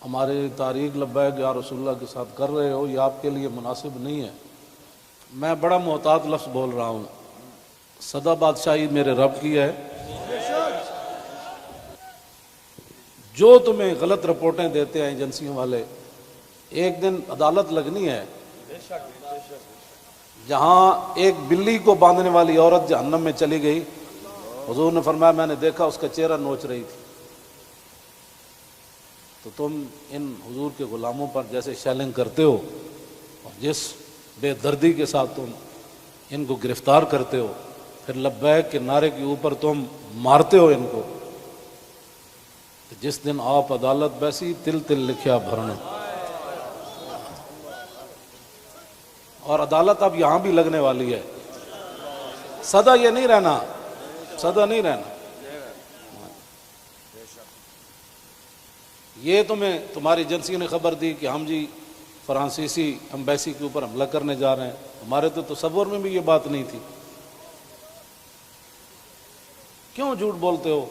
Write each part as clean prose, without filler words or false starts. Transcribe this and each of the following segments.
ہماری تاریخ لبیک یا رسول اللہ کے ساتھ کر رہے ہو، یہ آپ کے لیے مناسب نہیں ہے۔ میں بڑا محتاط لفظ بول رہا ہوں، سدا بادشاہی میرے رب کی ہے۔ جو تمہیں غلط رپورٹیں دیتے ہیں ایجنسیوں والے، ایک دن عدالت لگنی ہے جہاں ایک بلی کو باندھنے والی عورت جہنم میں چلی گئی، حضور نے فرمایا میں نے دیکھا اس کا چہرہ نوچ رہی تھی۔ تو تم ان حضور کے غلاموں پر جیسے شیلنگ کرتے ہو اور جس بے دردی کے ساتھ تم ان کو گرفتار کرتے ہو، پھر لبیک کے نعرے کے اوپر تم مارتے ہو ان کو، تو جس دن آپ عدالت بیسی تل تل لکھیا بھرنا۔ اور عدالت اب یہاں بھی لگنے والی ہے، سدا یہ نہیں رہنا، سدا نہیں رہنا۔ یہ تمہیں تمہاری ایجنسیوں نے خبر دی کہ ہم جی فرانسیسی امبیسی کے اوپر حملہ کرنے جا رہے ہیں، ہمارے تو تصور میں بھی یہ بات نہیں تھی۔ کیوں جھوٹ بولتے ہو؟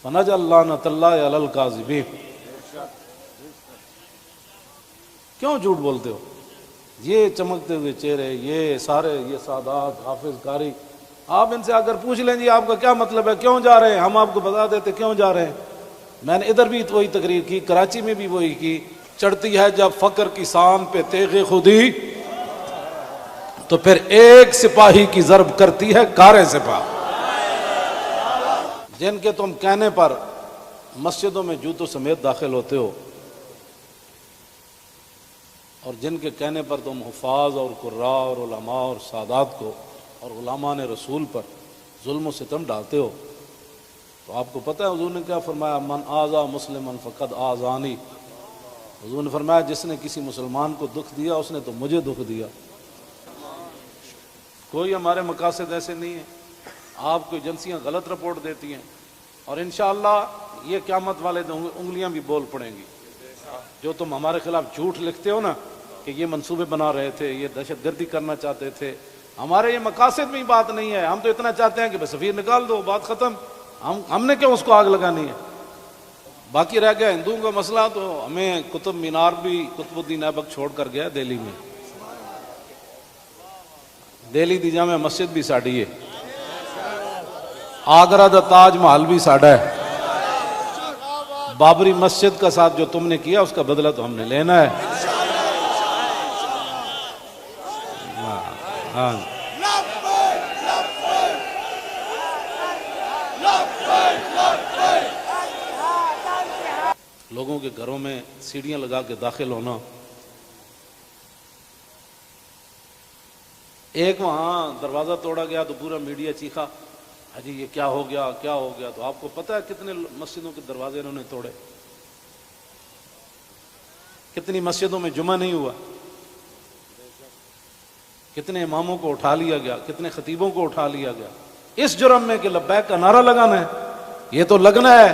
فَنَجْعَلْ لَعْنَتَ اللَّهِ عَلَى الْكَاذِبِينَ۔ کیوں جھوٹ بولتے ہو؟ یہ چمکتے ہوئے چہرے، یہ سارے، یہ سادات، حافظ قاری، آپ ان سے اگر پوچھ لیں جی آپ کا کیا مطلب ہے، کیوں جا رہے ہیں، ہم آپ کو بتا دیتے کیوں جا رہے ہیں۔ میں نے ادھر بھی وہی تقریر کی، کراچی میں بھی وہی کی۔ چڑھتی ہے جب فقر کی سام پہ تیغ خودی، تو پھر ایک سپاہی کی ضرب کرتی ہے کاریں سپاہ۔ جن کے تم کہنے پر مسجدوں میں جوتوں سمیت داخل ہوتے ہو، اور جن کے کہنے پر تم حفاظ اور قراء اور علماء اور سادات کو اور علماء نے رسول پر ظلم و ستم ڈالتے ہو، تو آپ کو پتہ ہے حضور نے کیا فرمایا؟ من آذا مسلما فقد آذانی۔ حضور نے فرمایا جس نے کسی مسلمان کو دکھ دیا اس نے تو مجھے دکھ دیا۔ کوئی ہمارے مقاصد ایسے نہیں ہیں۔ آپ کو ایجنسیاں غلط رپورٹ دیتی ہیں، اور انشاءاللہ یہ قیامت والے دن انگلیاں بھی بول پڑیں گی۔ جو تم ہمارے خلاف جھوٹ لکھتے ہو نا کہ یہ منصوبے بنا رہے تھے، یہ دہشت گردی کرنا چاہتے تھے، ہمارے یہ مقاصد میں ہی بات نہیں ہے۔ ہم تو اتنا چاہتے ہیں کہ بس سفیر نکال دو، بات ختم۔ ہم نے کیوں اس کو آگ لگانی ہے؟ باقی رہ گیا ہندوؤں کا مسئلہ، تو ہمیں قطب مینار بھی قطب الدین ایبک چھوڑ کر گیا دہلی میں۔ دہلی دی جامع مسجد بھی ساڑی ہے، آگرہ دا تاج محل بھی ساڑا ہے۔ بابری مسجد کا ساتھ جو تم نے کیا اس کا بدلہ تو ہم نے لینا ہے۔ ہاں لوگوں کے گھروں میں سیڑھیاں لگا کے داخل ہونا۔ ایک وہاں دروازہ توڑا گیا تو پورا میڈیا چیخا، حجی یہ کیا ہو گیا، کیا ہو گیا۔ تو آپ کو پتہ ہے کتنے مسجدوں کے دروازے انہوں نے توڑے، کتنی مسجدوں میں جمعہ نہیں ہوا، کتنے اماموں کو اٹھا لیا گیا، کتنے خطیبوں کو اٹھا لیا گیا، اس جرم میں کہ لبیک کا نعرہ لگانا ہے۔ یہ تو لگنا ہے